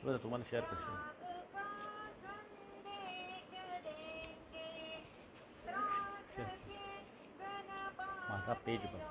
बरं तुम्हाला शेअर करशील माझा पेज बघ.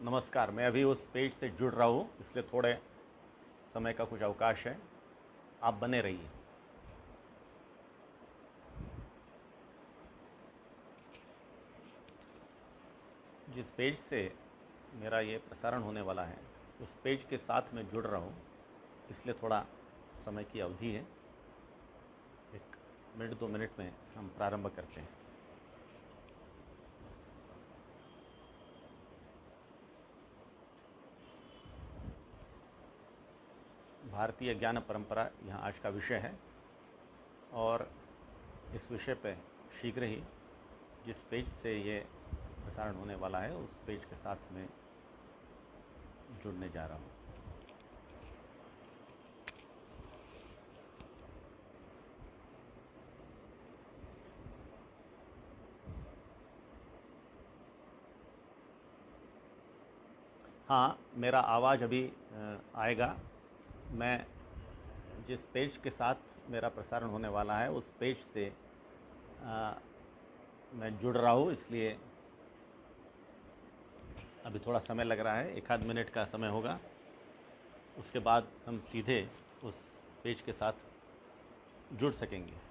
नमस्कार, मैं अभी उस पेज से जुड़ रहा हूँ, इसलिए थोड़े समय का कुछ अवकाश है. आप बने रहिए. जिस पेज से मेरा ये प्रसारण होने वाला है उस पेज के साथ मैं जुड़ रहा हूँ, इसलिए थोड़ा समय की अवधि है. 1 मिनट 2 मिनट में हम प्रारंभ करते हैं. भारतीय ज्ञान परंपरा यहाँ आज का विषय है और इस विषय पे शीघ्र ही जिस पेज से ये प्रसारण होने वाला है उस पेज के साथ में जुड़ने जा रहा हूँ. हाँ, मेरा आवाज़ अभी आएगा. मैं जिस पेज के साथ मेरा प्रसारण होने वाला है उस पेज से मैं जुड़ रहा हूँ, इसलिए अभी थोड़ा समय लग रहा है. 1 आध मिनट का समय होगा, उसके बाद हम सीधे उस पेज के साथ जुड़ सकेंगे.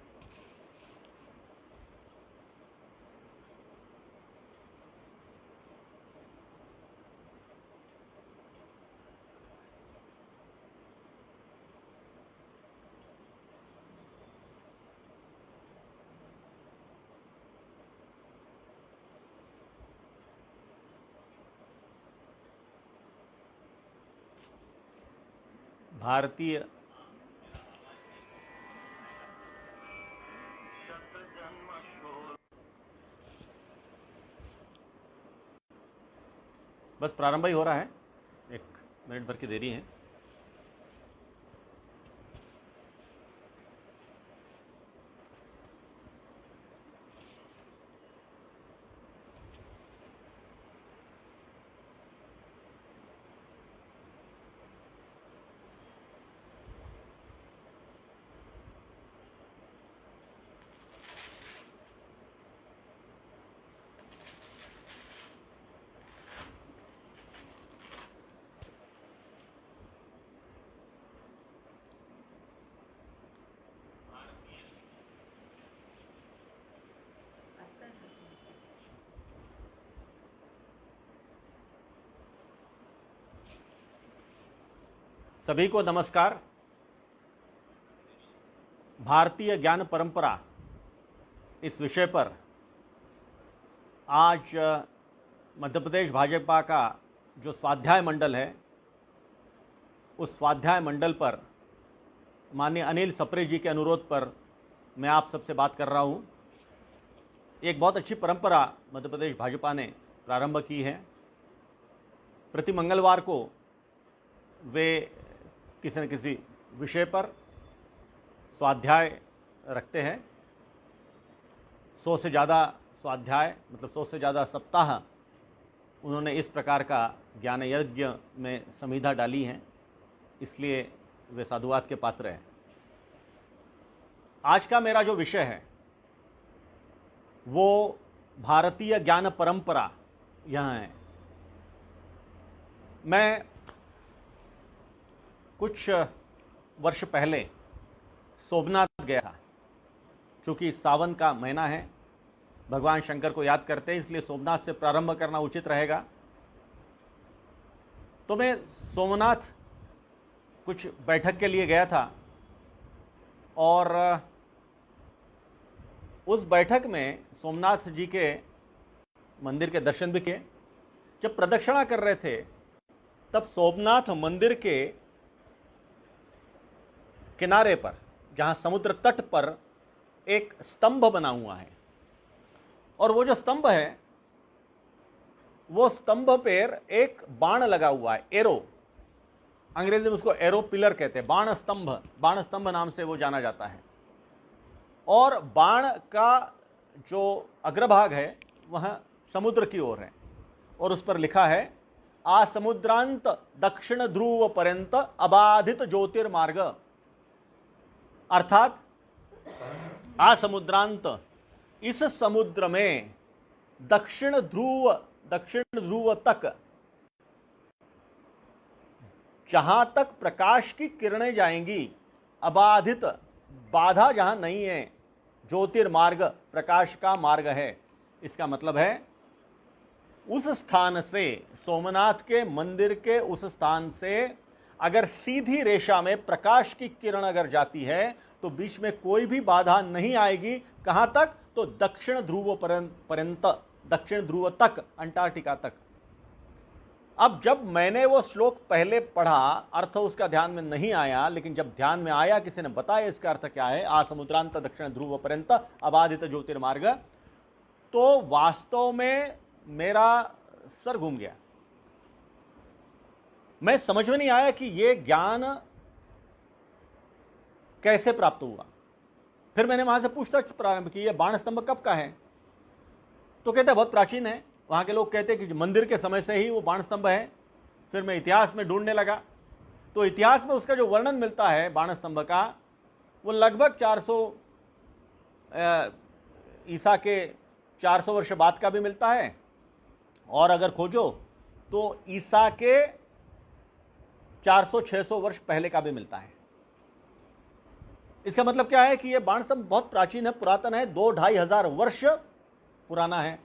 भारतीय बस प्रारंभ ही हो रहा है, 1 मिनट भर की देरी है. सभी को नमस्कार. भारतीय ज्ञान परंपरा इस विषय पर आज मध्य प्रदेश भाजपा का जो स्वाध्याय मंडल है, उस स्वाध्याय मंडल पर माननीय अनिल सप्रे जी के अनुरोध पर मैं आप सबसे बात कर रहा हूं। एक बहुत अच्छी परंपरा मध्य प्रदेश भाजपा ने प्रारंभ की है। प्रति मंगलवार को वे किसी न किसी विषय पर स्वाध्याय रखते हैं। 100 से ज़्यादा स्वाध्याय, मतलब 100 से ज़्यादा सप्ताह उन्होंने इस प्रकार का ज्ञान यज्ञ में संविधा डाली है, इसलिए वे साधुवाद के पात्र हैं। आज का मेरा जो विषय है वो भारतीय ज्ञान परंपरा यहाँ है। मैं कुछ वर्ष पहले सोमनाथ गया था। चूंकि सावन का महीना है, भगवान शंकर को याद करते हैं, इसलिए सोमनाथ से प्रारंभ करना उचित रहेगा। तो मैं सोमनाथ कुछ बैठक के लिए गया था और उस बैठक में सोमनाथ जी के मंदिर के दर्शन भी किए। जब प्रदक्षिणा कर रहे थे तब सोमनाथ मंदिर के किनारे पर, जहां समुद्र तट पर एक स्तंभ बना हुआ है, और वो जो स्तंभ है वो स्तंभ पर एक बाण लगा हुआ है, एरो। अंग्रेजी में उसको एरो पिलर कहते हैं, बाण स्तंभ नाम से वो जाना जाता है। और बाण का जो अग्रभाग है वह समुद्र की ओर है, और उस पर लिखा है आ समुद्रांत दक्षिण ध्रुव पर्यंत अबाधित ज्योतिर्मार्ग। अर्थात आ समुद्रांत, इस समुद्र में दक्षिण ध्रुव तक, जहां तक प्रकाश की किरणें जाएंगी, अबाधित, बाधा जहां नहीं है, ज्योतिर्मार्ग, प्रकाश का मार्ग है। इसका मतलब है उस स्थान से, सोमनाथ के मंदिर के उस स्थान से अगर सीधी रेखा में प्रकाश की किरण अगर जाती है तो बीच में कोई भी बाधा नहीं आएगी। कहां तक? तो दक्षिण ध्रुव पर्यंत, दक्षिण ध्रुव तक, अंटार्कटिका तक। अब जब मैंने वो श्लोक पहले पढ़ा, अर्थ उसका ध्यान में नहीं आया, लेकिन जब ध्यान में आया, किसी ने बताया इसका अर्थ क्या है, आ समुद्रांत दक्षिण ध्रुव पर्यंत अबाधित ज्योतिर्मार्ग, तो वास्तव में मेरा सर घूम गया। मैं समझ में नहीं आया कि यह ज्ञान कैसे प्राप्त हुआ। फिर मैंने वहां से पूछताछ प्रारंभ की, यह बाण स्तंभ कब का है? तो कहते बहुत प्राचीन है। वहां के लोग कहते हैं कि मंदिर के समय से ही वो बाण स्तंभ है। फिर मैं इतिहास में ढूंढने लगा, तो इतिहास में उसका जो वर्णन मिलता है बाण स्तंभ का, वो लगभग 400 ईसा के 400 वर्ष बाद का भी मिलता है, और अगर खोजो तो ईसा के 400-600 वर्ष पहले का भी मिलता है। इसका मतलब क्या है कि यह बाण स्तंभ बहुत प्राचीन है, पुरातन है, 2-2.5 हजार वर्ष पुराना है।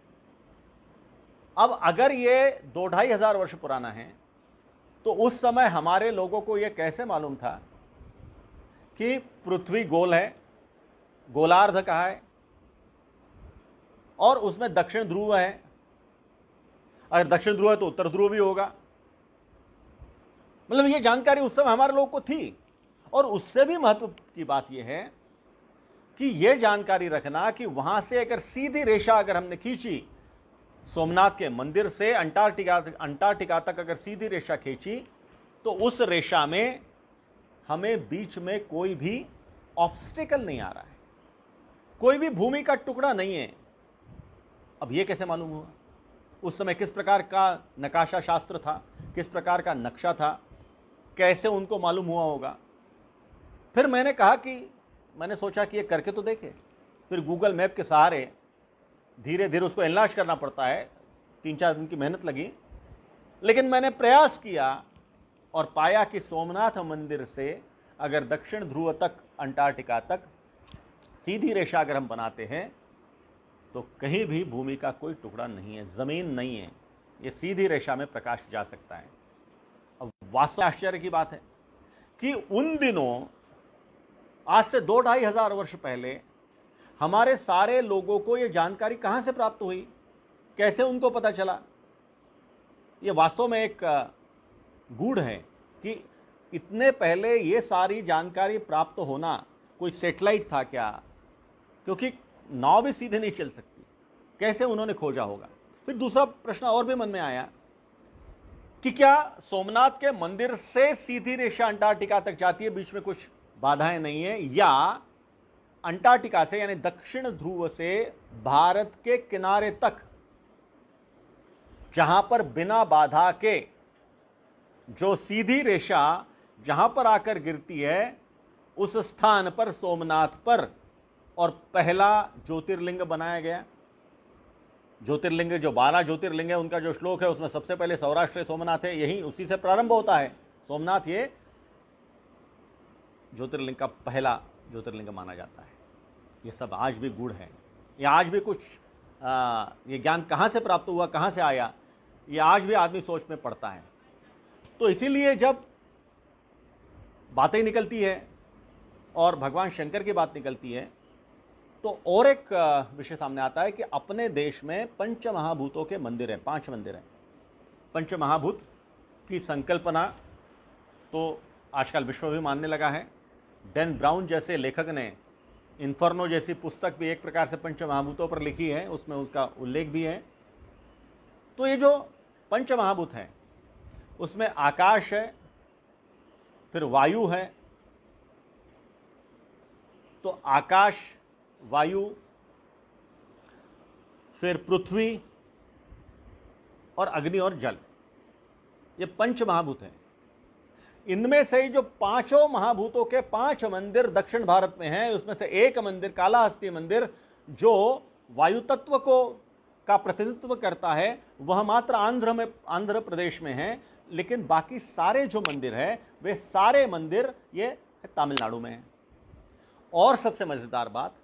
अब अगर ये 2-2.5 हजार वर्ष पुराना है, तो उस समय हमारे लोगों को यह कैसे मालूम था कि पृथ्वी गोल है, गोलार्ध का है, और उसमें दक्षिण ध्रुव है। अगर दक्षिण ध्रुव है तो उत्तर ध्रुव भी होगा। मतलब यह जानकारी उस समय हमारे लोगों को थी। और उससे भी महत्व की बात यह है कि यह जानकारी रखना कि वहां से अगर सीधी रेखा अगर हमने खींची, सोमनाथ के मंदिर से अंटार्कटिका तक अगर सीधी रेखा खींची, तो उस रेखा में हमें बीच में कोई भी ऑब्स्टिकल नहीं आ रहा है, कोई भी भूमि का टुकड़ा नहीं है। अब यह कैसे मालूम हुआ? उस समय किस प्रकार का नकाशा शास्त्र था, किस प्रकार का नक्शा था, कैसे उनको मालूम हुआ होगा? फिर मैंने कहा कि मैंने सोचा कि ये करके तो देखे। फिर गूगल मैप के सहारे धीरे धीरे उसको एनलार्ज करना पड़ता है, 3-4 दिन की मेहनत लगी, लेकिन मैंने प्रयास किया और पाया कि सोमनाथ मंदिर से अगर दक्षिण ध्रुव तक, अंटार्कटिका तक सीधी रेखा अगर हम बनाते हैं तो कहीं भी भूमि का कोई टुकड़ा नहीं है, जमीन नहीं है, ये सीधी रेखा में प्रकाश जा सकता है। अब वास्तव में आश्चर्य की बात है कि उन दिनों, आज से 2-2.5 हजार वर्ष पहले, हमारे सारे लोगों को यह जानकारी कहां से प्राप्त हुई कैसे उनको पता चला? ये वास्तव में एक गूढ़ है कि इतने पहले ये सारी जानकारी प्राप्त होना कोई सैटेलाइट था क्या? क्योंकि नाव भी सीधे नहीं चल सकती, कैसे उन्होंने खोजा होगा? फिर दूसरा प्रश्न और भी मन में आया कि क्या सोमनाथ के मंदिर से सीधी रेखा अंटार्कटिका तक जाती है, बीच में कुछ बाधाएं नहीं है, या अंटार्कटिका से यानी दक्षिण ध्रुव से भारत के किनारे तक, जहां पर बिना बाधा के जो सीधी रेखा जहां पर आकर गिरती है, उस स्थान पर सोमनाथ पर और पहला ज्योतिर्लिंग बनाया गया। ज्योतिर्लिंग जो 12 ज्योतिर्लिंग है उनका जो श्लोक है उसमें सबसे पहले सौराष्ट्र सोमनाथ है, यही उसी से प्रारंभ होता है। सोमनाथ ये ज्योतिर्लिंग का पहला ज्योतिर्लिंग माना जाता है। ये सब आज भी गूढ़ है, ये आज भी कुछ ये ज्ञान कहां से प्राप्त हुआ, कहां से आया, ये आज भी आदमी सोच में पड़ता है। तो इसीलिए जब बातें निकलती है और भगवान शंकर की बात निकलती है तो और एक विषय सामने आता है कि अपने देश में पंच महाभूतों के मंदिर हैं, 5 मंदिर हैं। पंच महाभूत की संकल्पना तो आजकल विश्व भी मानने लगा है। डैन ब्राउन जैसे लेखक ने इन्फर्नो जैसी पुस्तक भी एक प्रकार से पंच महाभूतों पर लिखी है, उसमें उसका उल्लेख भी है। तो ये जो पंच महाभूत है उसमें आकाश है, फिर वायु है, तो आकाश, वायु, फिर पृथ्वी और अग्नि और जल, ये पंच महाभूत हैं। इनमें से ही जो 5 महाभूतों के 5 मंदिर दक्षिण भारत में हैं, उसमें से एक मंदिर कालाहस्ती मंदिर जो वायु तत्व को का प्रतिनिधित्व करता है, वह मात्र आंध्र प्रदेश में है। लेकिन बाकी सारे जो मंदिर है वे सारे मंदिर ये तमिलनाडु में हैं। और सबसे मजेदार बात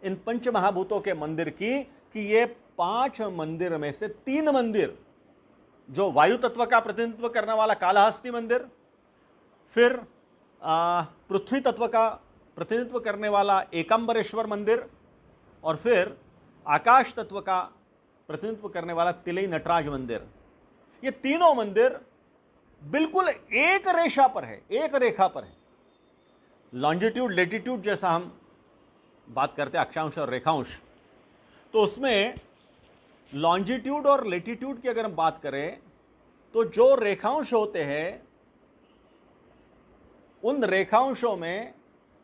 इन पंच महाभूतों के मंदिर की कि ये 5 मंदिर में से 3 मंदिर, जो वायु तत्व का प्रतिनिधित्व करने वाला कालाहस्ती मंदिर, फिर पृथ्वी तत्व का प्रतिनिधित्व करने वाला एकांबरेश्वर मंदिर, और फिर आकाश तत्व का प्रतिनिधित्व करने वाला तिलई नटराज मंदिर, ये तीनों मंदिर बिल्कुल एक रेखा पर है, एक रेखा पर है। लॉन्जिट्यूड लेटिट्यूड जैसा हम बात करते हैं अक्षांश और रेखांश, तो उसमें लॉन्जिट्यूड और लेटिट्यूड की अगर हम बात करें तो जो रेखांश होते हैं उन रेखांशों में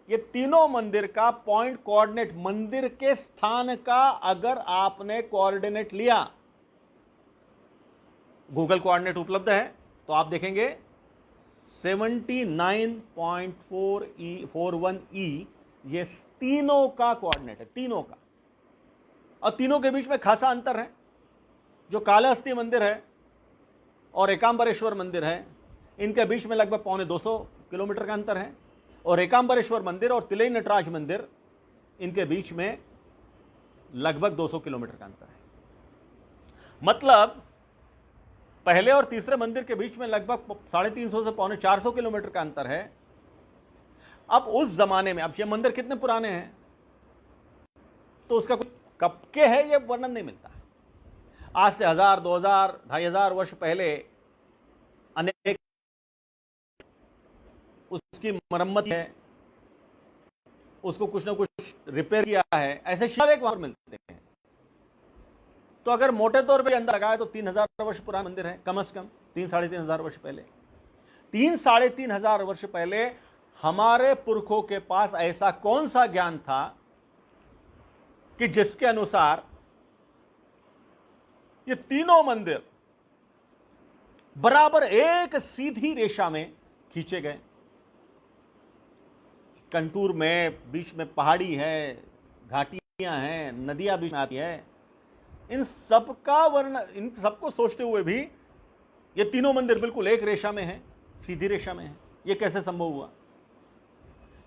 ये तीनों मंदिर का पॉइंट कोऑर्डिनेट, मंदिर के स्थान का अगर आपने कोऑर्डिनेट लिया, गूगल कोऑर्डिनेट उपलब्ध है तो आप देखेंगे 79.41E ये तीनों का कोऑर्डिनेट है, तीनों का। और तीनों के बीच में खासा अंतर है। जो कालाहस्ती मंदिर है और एकांबरेश्वर मंदिर है, इनके बीच में लगभग 250 किलोमीटर का अंतर है। और एकांबरेश्वर मंदिर और तिलई नटराज मंदिर, इनके बीच में लगभग 200 किलोमीटर का अंतर है। मतलब पहले और तीसरे मंदिर के बीच में लगभग 350 से 450 किलोमीटर का अंतर है। अब उस जमाने में, अब ये मंदिर कितने पुराने हैं तो उसका कुछ कब के है ये वर्णन नहीं मिलता। आज से 1000, 2000, 2500 वर्ष पहले अनेक उसकी मरम्मत है, उसको कुछ ना कुछ रिपेयर किया है, ऐसे शिलालेख वहां मिलते हैं। तो अगर मोटे तौर पे अंदर लगाए तो 3000 वर्ष पुराना मंदिर है, कम से कम 3-3.5 वर्ष पहले। 3-3.5 वर्ष पहले हमारे पुरखों के पास ऐसा कौन सा ज्ञान था कि जिसके अनुसार ये तीनों मंदिर बराबर एक सीधी रेखा में खींचे गए। कंटूर में बीच में पहाड़ी है, घाटियां हैं, नदियां बीच में आती है। इन सबका वर्णन, इन सबको सोचते हुए भी ये तीनों मंदिर बिल्कुल एक रेखा में हैं, सीधी रेखा में हैं। ये कैसे संभव हुआ?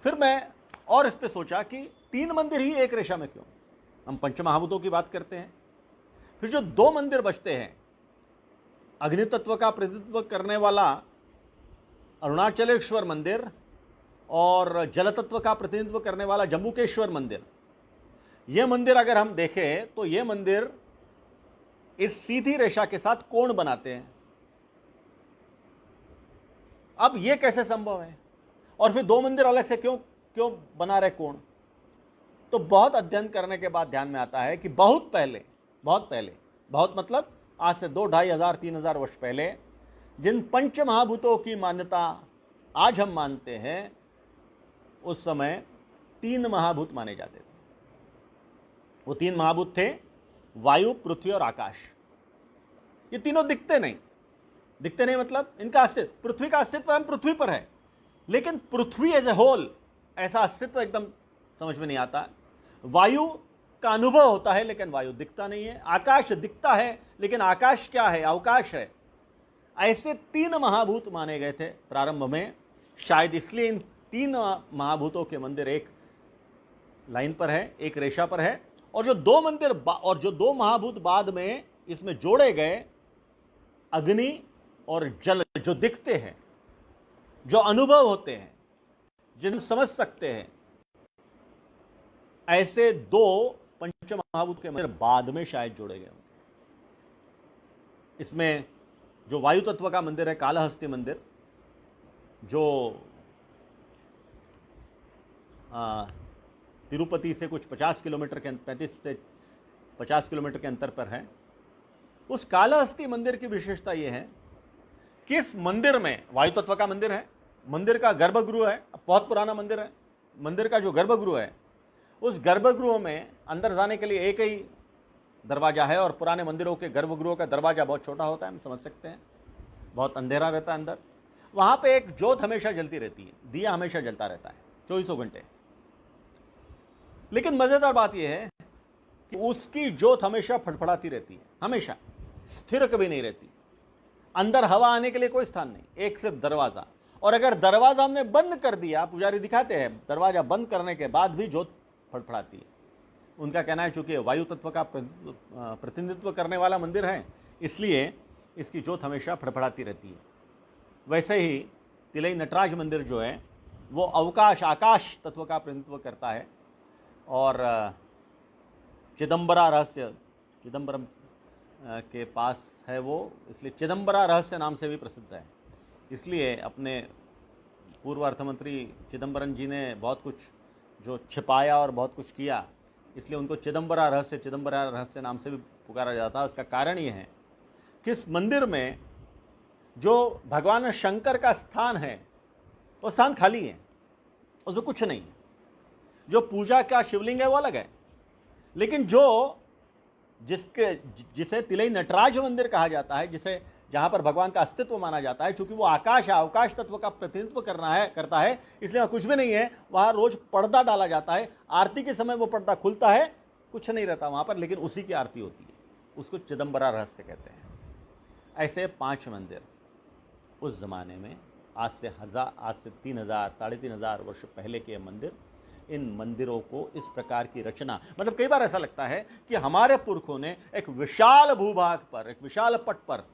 फिर मैं और इस पे सोचा कि 3 मंदिर ही एक रेखा में क्यों? हम पंचमहाभूतों की बात करते हैं, फिर जो 2 मंदिर बचते हैं, अग्नि तत्व का प्रतिनिधित्व करने वाला अरुणाचलेश्वर मंदिर और जल तत्व का प्रतिनिधित्व करने वाला जम्बुकेश्वर मंदिर, ये मंदिर अगर हम देखें तो ये मंदिर इस सीधी रेखा के साथ कोण बनाते हैं। अब यह कैसे संभव है? और फिर दो मंदिर अलग से क्यों क्यों बना रहे कोण? तो बहुत अध्ययन करने के बाद ध्यान में आता है कि बहुत पहले, बहुत मतलब आज से 2-2,500 3,000 वर्ष पहले जिन पंच महाभूतों की मान्यता आज हम मानते हैं, उस समय 3 महाभूत माने जाते थे। वो 3 महाभूत थे वायु, पृथ्वी और आकाश। ये तीनों दिखते नहीं मतलब इनका अस्तित्व, पृथ्वी का अस्तित्व हम पृथ्वी पर है, लेकिन पृथ्वी एज ए होल ऐसा अस्तित्व एकदम समझ में नहीं आता। वायु का अनुभव होता है लेकिन वायु दिखता नहीं है। आकाश दिखता है लेकिन आकाश क्या है? अवकाश है। ऐसे 3 महाभूत माने गए थे प्रारंभ में। शायद इसलिए इन 3 महाभूतों के मंदिर एक लाइन पर है, एक रेखा पर है, और जो 2 मंदिर और जो 2 महाभूत बाद में इसमें जोड़े गए, अग्नि और जल, जो दिखते हैं, जो अनुभव होते हैं, जिन्हें समझ सकते हैं, ऐसे 2 पंच महाभूत के मंदिर बाद में शायद जोड़े गए। इसमें जो वायु तत्व का मंदिर है कालहस्ती मंदिर, जो तिरुपति से कुछ 35 से 50 किलोमीटर के अंतर पर है, उस कालहस्ती मंदिर की विशेषता यह है कि इस मंदिर में वायु तत्व का मंदिर है, मंदिर का गर्भगृह है, बहुत पुराना मंदिर है। मंदिर का जो गर्भगृह है, उस गर्भगृह में अंदर जाने के लिए एक ही दरवाजा है, और पुराने मंदिरों के गर्भगृहों का दरवाजा बहुत छोटा होता है, हम समझ सकते हैं, बहुत अंधेरा रहता है अंदर। वहां पे एक ज्योत हमेशा जलती रहती है, दिया हमेशा जलता रहता है 24 घंटे। लेकिन मजेदार बात यह है कि उसकी ज्योत हमेशा फड़फड़ाती रहती है, हमेशा स्थिर कभी नहीं रहती। अंदर हवा आने के लिए कोई स्थान नहीं, एक सिर्फ दरवाजा। और अगर दरवाजा हमने बंद कर दिया, पुजारी दिखाते हैं, दरवाजा बंद करने के बाद भी ज्योत फड़फड़ाती है। उनका कहना है चूंकि वायु तत्व का प्रतिनिधित्व करने वाला मंदिर है, इसलिए इसकी ज्योत हमेशा फड़फड़ाती रहती है। वैसे ही तिलई नटराज मंदिर जो है वो अवकाश, आकाश तत्व का प्रतिनिधित्व करता है, और चिदंबरा रहस्य, चिदंबरम के पास है वो, इसलिए चिदंबरा रहस्य नाम से भी प्रसिद्ध है। इसलिए अपने पूर्व अर्थमंत्री चिदंबरम जी ने बहुत कुछ जो छिपाया और बहुत कुछ किया, इसलिए उनको चिदंबरा रहस्य नाम से भी पुकारा जाता है। उसका कारण ये है कि इस मंदिर में जो भगवान शंकर का स्थान है, वो स्थान खाली है, उसमें कुछ नहीं है। जो पूजा का शिवलिंग है वो अलग है, लेकिन जो जिसे तिलई नटराज मंदिर कहा जाता है, जिसे जहां पर भगवान का अस्तित्व माना जाता है, क्योंकि वो आकाश है, अवकाश तत्व का प्रतिनिधित्व करता है, इसलिए वहां कुछ भी नहीं है। वहां रोज पर्दा डाला जाता है, आरती के समय वो पर्दा खुलता है, कुछ नहीं रहता वहां पर, लेकिन उसी की आरती होती है। उसको चिदंबरा रहस्य कहते हैं। ऐसे 5 मंदिर उस जमाने में, आज से 3,000 3,500 वर्ष पहले के मंदिर। इन मंदिरों को इस प्रकार की रचना, मतलब कई बार ऐसा लगता है कि हमारे पुरखों ने एक विशाल भूभाग पर, एक विशाल पट पर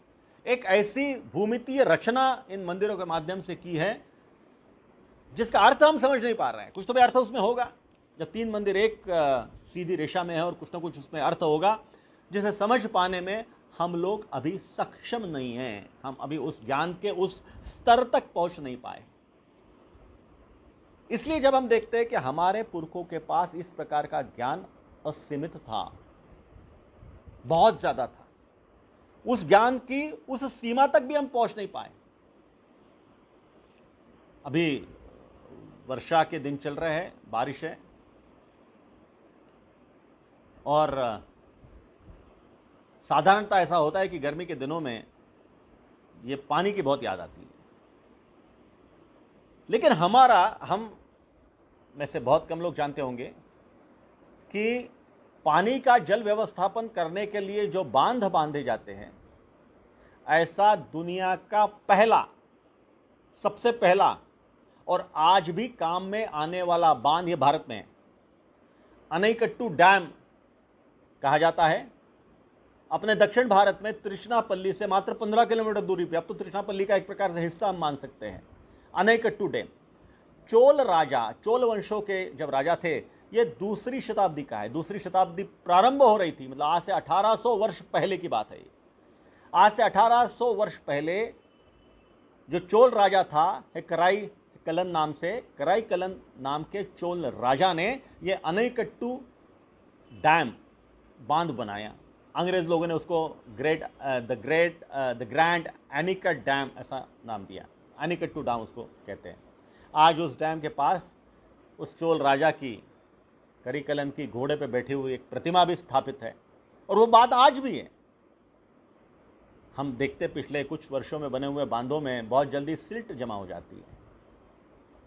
एक ऐसी भूमितीय रचना इन मंदिरों के माध्यम से की है जिसका अर्थ हम समझ नहीं पा रहे हैं। कुछ तो भी अर्थ उसमें होगा। जब 3 मंदिर एक सीधी रेखा में है और कुछ ना कुछ उसमें अर्थ होगा, जिसे समझ पाने में हम लोग अभी सक्षम नहीं हैं। हम अभी उस ज्ञान के उस स्तर तक पहुंच नहीं पाए। इसलिए जब हम देखते हैं कि हमारे पुरखों के पास इस प्रकार का ज्ञान असीमित था, बहुत ज्यादा था, उस ज्ञान की उस सीमा तक भी हम पहुंच नहीं पाए। अभी वर्षा के दिन चल रहे हैं, बारिश है, और साधारणतः ऐसा होता है कि गर्मी के दिनों में ये पानी की बहुत याद आती है। लेकिन हम में से बहुत कम लोग जानते होंगे कि पानी का जल व्यवस्थापन करने के लिए जो बांध बांधे जाते हैं, ऐसा दुनिया का सबसे पहला और आज भी काम में आने वाला बांध ये भारत में है। अनईकट्टू डैम कहा जाता है। अपने दक्षिण भारत में त्रिचनापल्ली से मात्र 15 किलोमीटर दूरी पे, अब तो त्रिचनापल्ली का एक प्रकार से हिस्सा हम मान सकते हैं, अनईकट्टू डैम। चोल वंशों के जब राजा थे, ये दूसरी शताब्दी का है। दूसरी शताब्दी प्रारंभ हो रही थी, मतलब आज से 1800 वर्ष पहले की बात है ये। आज से 1800 वर्ष पहले जो चोल राजा था कराई कलन नाम से, कराई कलन नाम के चोल राजा ने ये अनैकट्टू डैम बांध बनाया। अंग्रेज लोगों ने उसको द ग्रैंड एनिकट डैम ऐसा नाम दिया। एनिकट्टू डैम उसको कहते हैं। आज उस डैम के पास उस चोल राजा की, करिकलन की घोड़े पे बैठी हुई एक प्रतिमा भी स्थापित है, और वो बात आज भी है। हम देखते पिछले कुछ वर्षों में बने हुए बांधों में बहुत जल्दी सिल्ट जमा हो जाती है,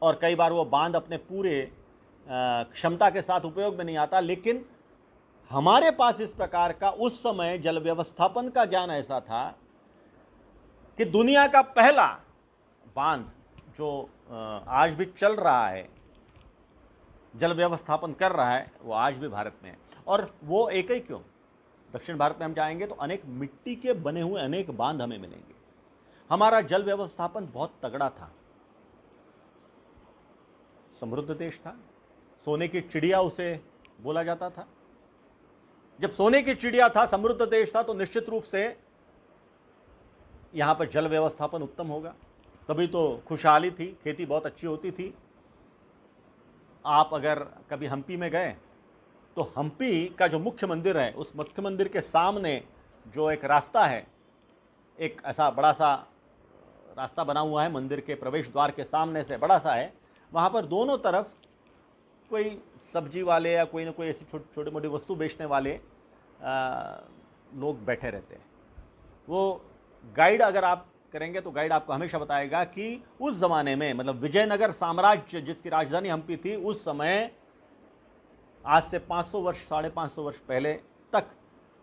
और कई बार वो बांध अपने पूरे क्षमता के साथ उपयोग में नहीं आता। लेकिन हमारे पास इस प्रकार का उस समय जल व्यवस्थापन का ज्ञान ऐसा था कि दुनिया का पहला बांध जो आज भी चल रहा है, जल व्यवस्थापन कर रहा है, वो आज भी भारत में है। और वो एक ही क्यों, दक्षिण भारत में हम जाएंगे तो अनेक मिट्टी के बने हुए अनेक बांध हमें मिलेंगे। हमारा जल व्यवस्थापन बहुत तगड़ा था, समृद्ध देश था, सोने की चिड़िया उसे बोला जाता था। जब सोने की चिड़िया था, समृद्ध देश था, तो निश्चित रूप से यहां पर जल व्यवस्थापन उत्तम होगा, तभी तो खुशहाली थी, खेती बहुत अच्छी होती थी। आप अगर कभी हम्पी में गए तो हम्पी का जो मुख्य मंदिर है, उस मुख्य मंदिर के सामने जो एक रास्ता है, एक ऐसा बड़ा सा रास्ता बना हुआ है मंदिर के प्रवेश द्वार के सामने से, बड़ा सा है। वहाँ पर दोनों तरफ कोई सब्जी वाले या कोई ना कोई ऐसी छोटी मोटी वस्तु बेचने वाले लोग बैठे रहते हैं। वो गाइड अगर आप करेंगे तो गाइड आपको हमेशा बताएगा कि उस जमाने में, मतलब विजयनगर साम्राज्य जिसकी राजधानी हम्पी थी, उस समय आज से 500 वर्ष 550 वर्ष पहले तक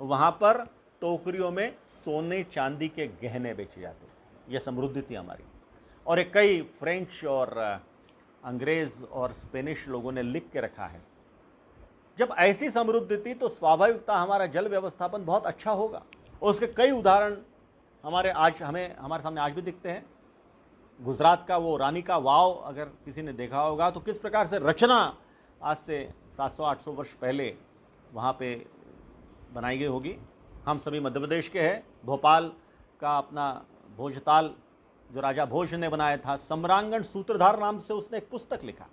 वहां पर टोकरियों में सोने चांदी के गहने बेचे जाते थे। यह समृद्धि थी हमारी। और एक कई फ्रेंच और अंग्रेज और स्पेनिश लोगों ने लिख के रखा है, जब ऐसी समृद्धि थी तो स्वाभाविकता हमारा जल व्यवस्थापन बहुत अच्छा होगा। और उसके कई उदाहरण हमारे सामने आज भी दिखते हैं। गुजरात का वो रानी का वाव अगर किसी ने देखा होगा तो किस प्रकार से रचना आज से 700-800 वर्ष पहले वहाँ पे बनाई गई होगी। हम सभी मध्य प्रदेश के हैं। भोपाल का अपना भोजताल जो राजा भोज ने बनाया था, सम्रांगण सूत्रधार नाम से उसने एक पुस्तक लिखा।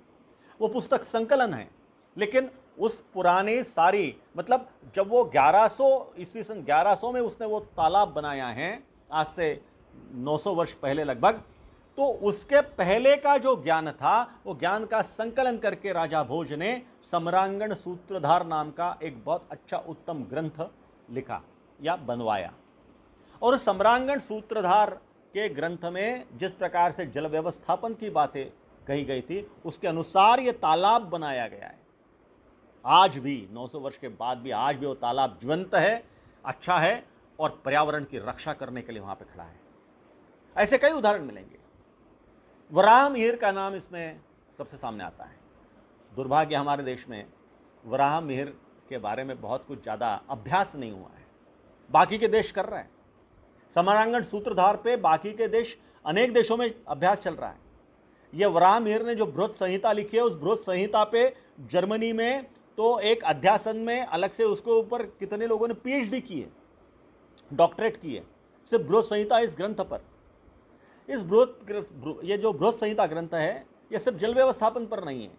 वो पुस्तक संकलन है, लेकिन उस पुराने सारी, मतलब जब वो 1100 ईस्वी सन 1100 में उसने वो तालाब बनाया है, आज से 900 वर्ष पहले लगभग, तो उसके पहले का जो ज्ञान था वो ज्ञान का संकलन करके राजा भोज ने सम्रांगण सूत्रधार नाम का एक बहुत अच्छा उत्तम ग्रंथ लिखा या बनवाया। और उस सम्रांगण सूत्रधार के ग्रंथ में जिस प्रकार से जल व्यवस्थापन की बातें कही गई थी, उसके अनुसार ये तालाब बनाया गया है। आज भी 900 वर्ष के बाद भी आज भी वो तालाब जीवंत है, अच्छा है, और पर्यावरण की रक्षा करने के लिए वहां पे खड़ा है। ऐसे कई उदाहरण मिलेंगे। वराह मिहिर का नाम इसमें सबसे सामने आता है। दुर्भाग्य हमारे देश में वराह मिहिर के बारे में बहुत कुछ ज़्यादा अभ्यास नहीं हुआ है। बाकी के देश कर रहे हैं। सम्रांगण सूत्रधार पे बाकी के देश, अनेक देशों में अभ्यास चल रहा है। यह वराह मिहिर ने जो बृहत संहिता लिखी है, उस बृहत संहिता पे जर्मनी में तो एक अध्यासन में अलग से उसके ऊपर कितने लोगों ने पीएचडी की है, डॉक्टरेट की है, सिर्फ बृहत संहिता इस ग्रंथ पर। ये जो बृहत संहिता ग्रंथ है, यह सिर्फ जल व्यवस्थापन पर नहीं है,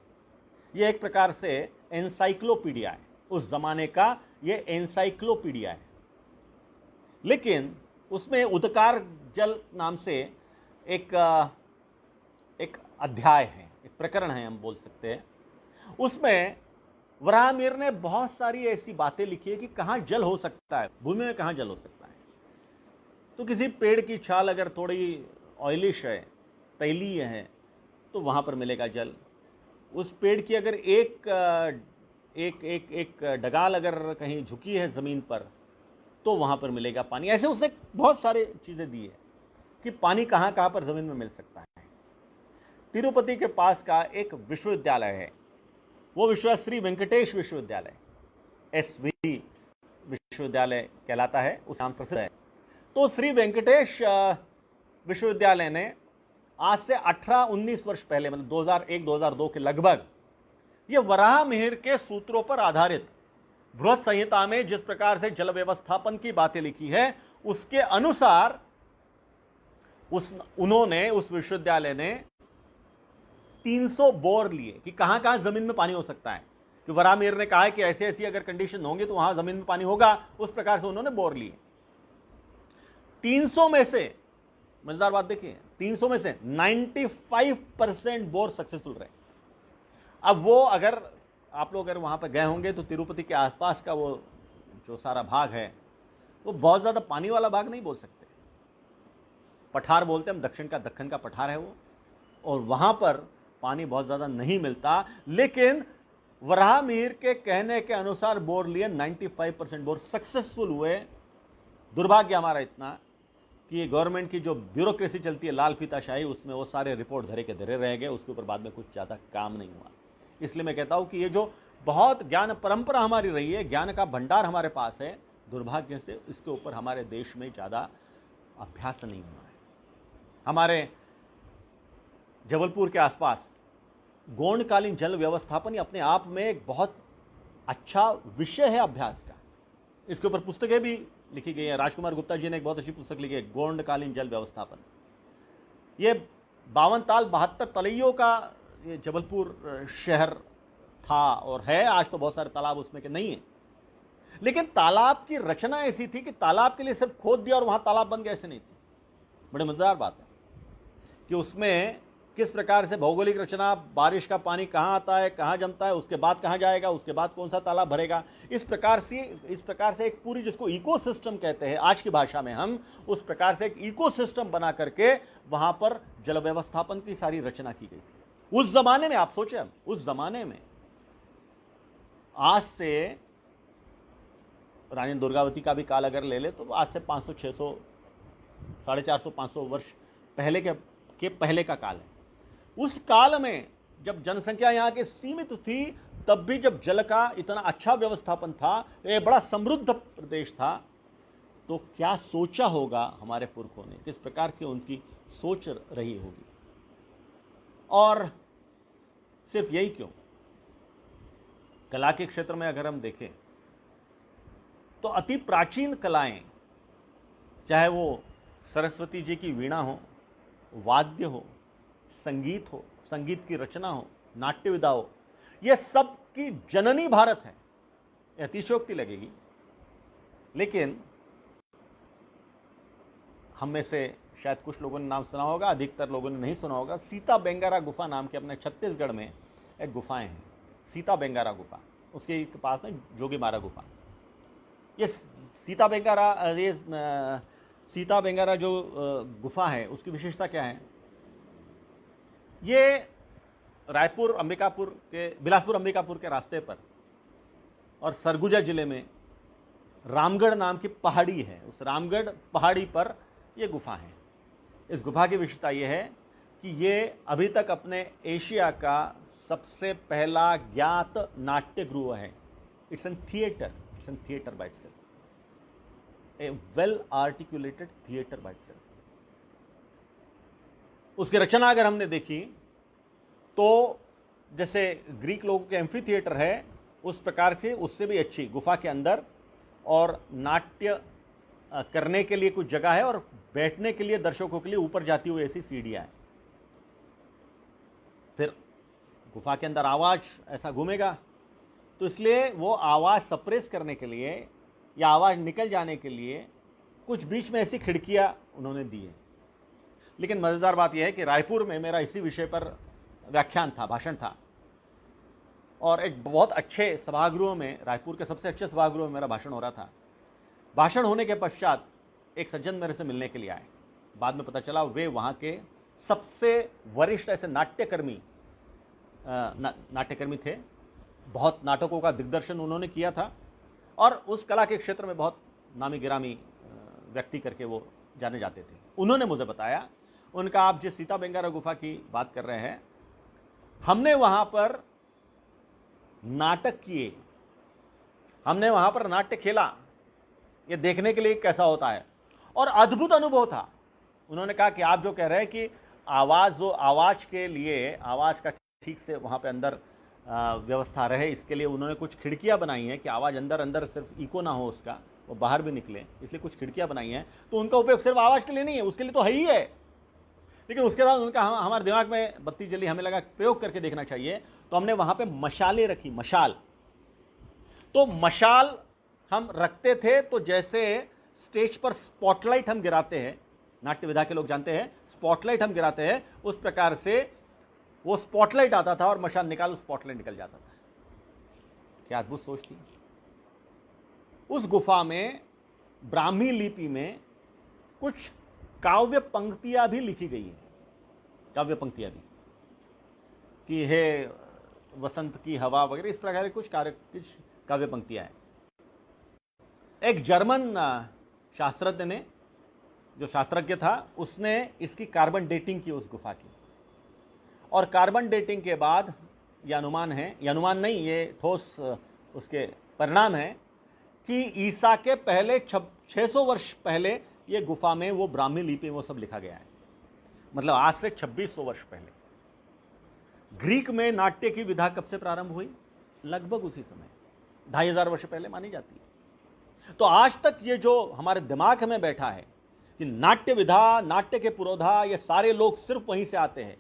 यह एक प्रकार से एनसाइक्लोपीडिया है। उस जमाने का यह एनसाइक्लोपीडिया है। लेकिन उसमें उदकार जल नाम से एक अध्याय है, एक प्रकरण है, हम बोल सकते हैं। उसमें वराह मिहिर ने बहुत सारी ऐसी बातें लिखी है कि कहाँ जल हो सकता है, भूमि में कहाँ जल हो सकता है। तो किसी पेड़ की छाल अगर थोड़ी ऑयलिश है, तैलीय है, तो वहाँ पर मिलेगा जल। उस पेड़ की अगर एक डगाल अगर कहीं झुकी है ज़मीन पर, तो वहाँ पर मिलेगा पानी। ऐसे उसने बहुत सारे चीज़ें दी है कि पानी कहाँ कहाँ पर ज़मीन में मिल सकता है। तिरुपति के पास का एक विश्वविद्यालय है, वो श्री वेंकटेश विश्वविद्यालय, SV विश्वविद्यालय कहलाता है, उस नाम प्रसिद्ध है। तो श्री वेंकटेश विश्वविद्यालय ने आज से 18-19 वर्ष पहले, मतलब 2001-2002 के लगभग, यह वराह मिहिर के सूत्रों पर आधारित बृहत संहिता में जिस प्रकार से जल व्यवस्थापन की बातें लिखी है, उसके अनुसार उस विश्वविद्यालय ने 300 बोर लिए कि कहां कहां जमीन में पानी हो सकता है। कि वराह मिहिर ने कहा है कि ऐसी ऐसी अगर कंडीशन होंगी तो वहां जमीन में पानी होगा, उस प्रकार से उन्होंने बोर लिए। 300 में से, मजेदार बात देखिए, 300 में से 95% बोर सक्सेसफुल रहे। अब वो अगर आप लोग अगर वहां पर गए होंगे तो तिरुपति के आसपास का वो जो सारा भाग है वो बहुत ज्यादा पानी वाला भाग नहीं बोल सकते, पठार बोलते हैं हम, दक्षिण का पठार है वो, और वहां पर पानी बहुत ज्यादा नहीं मिलता। लेकिन वराह मिहिर के कहने के अनुसार बोर लिए 95% बोर सक्सेसफुल हुए। दुर्भाग्य हमारा इतना कि गवर्नमेंट की जो ब्यूरोक्रेसी चलती है, लाल फीताशाही, उसमें वो सारे रिपोर्ट धरे के धरे रह गए, उसके ऊपर बाद में कुछ ज्यादा काम नहीं हुआ। इसलिए मैं कहता हूं कि ये जो बहुत ज्ञान परंपरा हमारी रही है, ज्ञान का भंडार हमारे पास है, दुर्भाग्य से इसके ऊपर हमारे देश में ज्यादा अभ्यास नहीं हुआ है। हमारे जबलपुर के आसपास गोंडकालीन जल व्यवस्थापन अपने आप में एक बहुत अच्छा विषय है अभ्यास का। इसके ऊपर पुस्तकें भी लिखी गई है। राजकुमार गुप्ता जी ने एक बहुत अच्छी पुस्तक लिखी है, गोंडकालीन जल व्यवस्थापन। ये 52 ताल 72 तलैयों का ये जबलपुर शहर था और है, आज तो बहुत सारे तालाब उसमें के नहीं है। लेकिन तालाब की रचना ऐसी थी कि तालाब के लिए सिर्फ खोद दिया और वहां तालाब बन गया, ऐसे नहीं थी। बड़े मजेदार बात है कि उसमें किस प्रकार से भौगोलिक रचना, बारिश का पानी कहां आता है, कहां जमता है, उसके बाद कहां जाएगा, उसके बाद कौन सा तालाब भरेगा, इस प्रकार से एक पूरी, जिसको इकोसिस्टम कहते हैं आज की भाषा में हम, उस प्रकार से एक इकोसिस्टम बना करके वहां पर जल व्यवस्थापन की सारी रचना की गई थी। उस जमाने में आप सोचे, उस जमाने में आज से रानी दुर्गावती का भी काल अगर ले ले तो आज से 500 600 450 500 वर्ष पहले के पहले का काल है। उस काल में जब जनसंख्या यहां की सीमित थी, तब भी जब जल का इतना अच्छा व्यवस्थापन था, ये बड़ा समृद्ध प्रदेश था, तो क्या सोचा होगा हमारे पुरखों ने, किस प्रकार की उनकी सोच रही होगी। और सिर्फ यही क्यों, कला के क्षेत्र में अगर हम देखें तो अति प्राचीन कलाएं, चाहे वो सरस्वती जी की वीणा हो, वाद्य हो, संगीत हो, संगीत की रचना हो, नाट्य विधा हो, यह सब की जननी भारत है। अतिशयोक्ति लगेगी, लेकिन हम में से शायद कुछ लोगों ने नाम सुना होगा, अधिकतर लोगों ने नहीं सुना होगा। सीता बेंगारा गुफा नाम के अपने छत्तीसगढ़ में एक गुफाएं हैं, सीता बेंगारा गुफा, उसके पास में जोगीमारा गुफा। ये सीता बेंगारा जो गुफा है, उसकी विशेषता क्या है? ये बिलासपुर अंबिकापुर के रास्ते पर और सरगुजा जिले में रामगढ़ नाम की पहाड़ी है, उस रामगढ़ पहाड़ी पर यह गुफा है। इस गुफा की विशेषता यह है कि ये अभी तक अपने एशिया का सबसे पहला ज्ञात नाट्य गृह है। It's an theatre by itself, A well articulated theatre by itself. उसकी रचना अगर हमने देखी तो जैसे ग्रीक लोगों के एम्फी थिएटर है, उस प्रकार से उससे भी अच्छी गुफा के अंदर, और नाट्य करने के लिए कुछ जगह है और बैठने के लिए दर्शकों के लिए ऊपर जाती हुई ऐसी सीढ़ियां हैं। फिर गुफा के अंदर आवाज ऐसा घूमेगा, तो इसलिए वो आवाज सप्रेस करने के लिए या आवाज निकल जाने के लिए कुछ बीच में ऐसी खिड़कियां उन्होंने दी है। लेकिन मजेदार बात यह है कि रायपुर में मेरा इसी विषय पर व्याख्यान था, भाषण था, और एक बहुत अच्छे सभागृह में, रायपुर के सबसे अच्छे सभागृह में मेरा भाषण हो रहा था। भाषण होने के पश्चात एक सज्जन मेरे से मिलने के लिए आए। बाद में पता चला वे वहां के सबसे वरिष्ठ ऐसे नाट्यकर्मी थे। बहुत नाटकों का दिग्दर्शन उन्होंने किया था और उस कला के क्षेत्र में बहुत नामी गिरामी व्यक्ति करके वो जाने जाते थे। उन्होंने मुझे बताया, उनका आप जिस सीता बेंगारा गुफा की बात कर रहे हैं, हमने वहां पर नाटक किए, हमने वहां पर नाट्य खेला, ये देखने के लिए कैसा होता है, और अद्भुत अनुभव था। उन्होंने कहा कि आप जो कह रहे हैं कि आवाज के लिए आवाज का ठीक से वहां पे अंदर व्यवस्था रहे, इसके लिए उन्होंने कुछ खिड़कियां बनाई हैं कि आवाज़ अंदर अंदर सिर्फ इको ना हो, उसका वो बाहर भी निकले, इसलिए कुछ खिड़कियां बनाई हैं। तो उनका उपयोग सिर्फ आवाज़ के लिए नहीं है, उसके लिए तो है ही है, लेकिन उसके बाद उनका हमारे दिमाग में बत्ती जली, हमें लगा प्रयोग करके देखना चाहिए, तो हमने वहां पे मशालें रखी, मशाल। तो मशाल हम रखते थे तो जैसे स्टेज पर स्पॉटलाइट हम गिराते हैं, नाट्य विधा के लोग जानते हैं, स्पॉटलाइट हम गिराते हैं, उस प्रकार से वो स्पॉटलाइट आता था और मशाल निकाल, स्पॉटलाइट निकल जाता था। क्या अद्भुत सोच थी। उस गुफा में ब्राह्मी लिपि में कुछ काव्य पंक्तियां भी लिखी गई हैं, काव्य पंक्तियां भी, कि हे वसंत की हवा वगैरह, इस प्रकार कुछ काव्य पंक्तियां हैं। एक जर्मन शास्त्रज्ञ ने, जो शास्त्रज्ञ था, उसने इसकी कार्बन डेटिंग की उस गुफा की, और कार्बन डेटिंग के बाद यह अनुमान है, यह अनुमान नहीं, ये ठोस उसके परिणाम है कि ईसा के पहले 600 वर्ष पहले ये गुफा में वो ब्राह्मी लिपि वो सब लिखा गया है, मतलब आज से 2600 वर्ष पहले। ग्रीक में नाट्य की विधा कब से प्रारंभ हुई? लगभग उसी समय, 2500 वर्ष पहले मानी जाती है। तो आज तक ये जो हमारे दिमाग में बैठा है कि नाट्य विधा, नाट्य के पुरोधा, ये सारे लोग सिर्फ वहीं से आते हैं,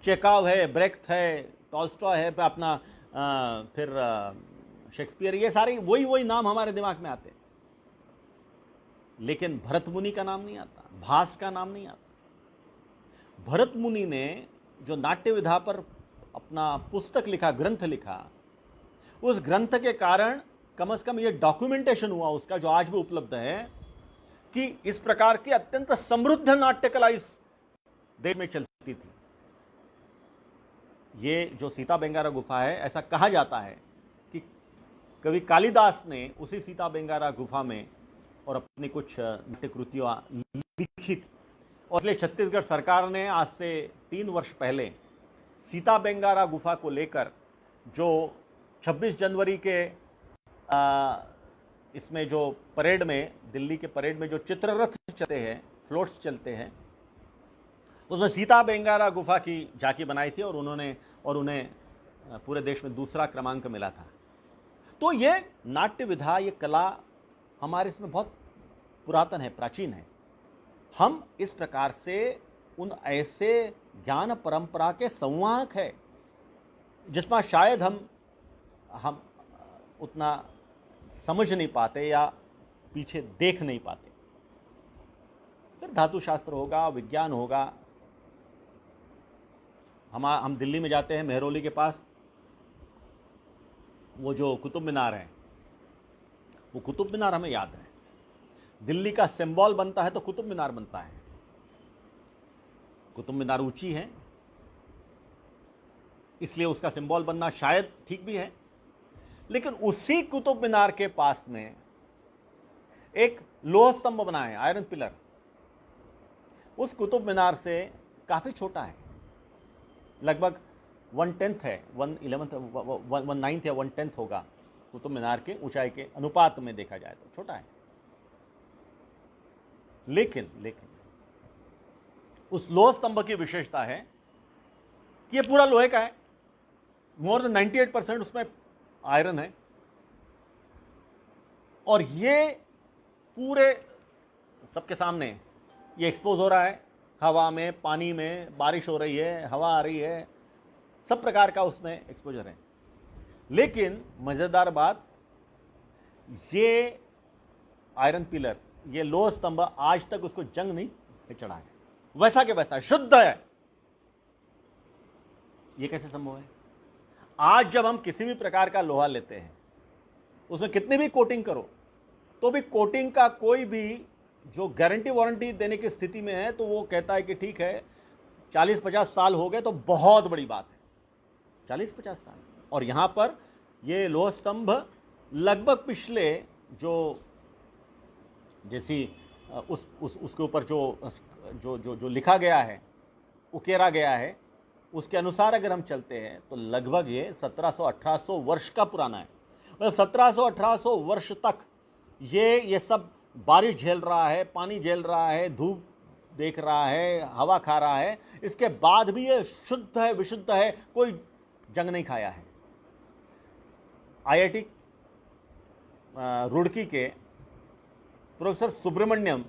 चेकव है, ब्रेख्त है, टॉल्स्टॉय है, अपना फिर शेक्सपियर, ये सारे वही नाम हमारे दिमाग में आते हैं, लेकिन भरत मुनि का नाम नहीं आता, भास का नाम नहीं आता। भरत मुनि ने जो नाट्य विधा पर अपना पुस्तक लिखा, ग्रंथ लिखा, उस ग्रंथ के कारण कम से कम ये डॉक्यूमेंटेशन हुआ उसका, जो आज भी उपलब्ध है, कि इस प्रकार की अत्यंत समृद्ध नाट्य कला इस देश में चलती थी। ये जो सीता बेंगारा गुफा है, ऐसा कहा जाता है कि कवि कालिदास ने उसी सीता बेंगारा गुफा में और अपनी कुछ नाट्य कृतियां लिखी थी, और इसलिए छत्तीसगढ़ सरकार ने आज से 3 वर्ष पहले सीता बेंगारा गुफा को लेकर जो 26 जनवरी के इसमें जो परेड में, दिल्ली के परेड में जो चित्ररथ चलते हैं, फ्लोट्स चलते हैं, उसमें सीता बेंगारा गुफा की झांकी बनाई थी, और उन्हें पूरे देश में दूसरा क्रमांक मिला था। तो ये नाट्य विधा, ये कला हमारे इसमें बहुत पुरातन है, प्राचीन है। हम इस प्रकार से उन ऐसे ज्ञान परंपरा के संवाहक है जिसमें शायद हम उतना समझ नहीं पाते या पीछे देख नहीं पाते। फिर धातु शास्त्र होगा, विज्ञान होगा। हम दिल्ली में जाते हैं, मेहरौली के पास वो जो कुतुब मीनार है, वो कुतुब मीनार हमें याद है। दिल्ली का सिंबल बनता है तो कुतुब मीनार बनता है। कुतुब मीनार ऊंची है, इसलिए उसका सिंबल बनना शायद ठीक भी है, लेकिन उसी कुतुब मीनार के पास में एक लोह स्तंभ बना है, आयरन पिलर। उस कुतुब मीनार से काफी छोटा है, लगभग 1/10 है, 1/9 या 1/10 होगा कुतुब मीनार के ऊंचाई के अनुपात में देखा जाए तो छोटा है। लेकिन उस लोह स्तंभ की विशेषता है कि यह पूरा लोहे का है, मोर देन 98% उसमें आयरन है, और ये पूरे सबके सामने ये एक्सपोज हो रहा है, हवा में, पानी में, बारिश हो रही है, हवा आ रही है, सब प्रकार का उसमें एक्सपोजर है। लेकिन मजेदार बात, ये आयरन पिलर, ये लोह स्तंभ आज तक उसको जंग नहीं चढ़ा है, वैसा के वैसा शुद्ध है। ये कैसे संभव है? आज जब हम किसी भी प्रकार का लोहा लेते हैं, उसमें कितनी भी कोटिंग करो, तो भी कोटिंग का कोई भी जो गारंटी वारंटी देने की स्थिति में है, तो वो कहता है कि ठीक है 40-50 साल हो गए तो बहुत बड़ी बात है, 40-50 साल। और यहां पर ये लोह स्तंभ लगभग पिछले जो जैसी उसके ऊपर जो लिखा गया है, उकेरा गया है, उसके अनुसार अगर हम चलते हैं तो लगभग ये 1700-1800 वर्ष का पुराना है। मतलब 1700-1800 वर्ष तक ये सब बारिश झेल रहा है, पानी झेल रहा है, धूप देख रहा है, हवा खा रहा है, इसके बाद भी ये शुद्ध है, विशुद्ध है, कोई जंग नहीं खाया है। IIT रुड़की के प्रोफेसर सुब्रमण्यम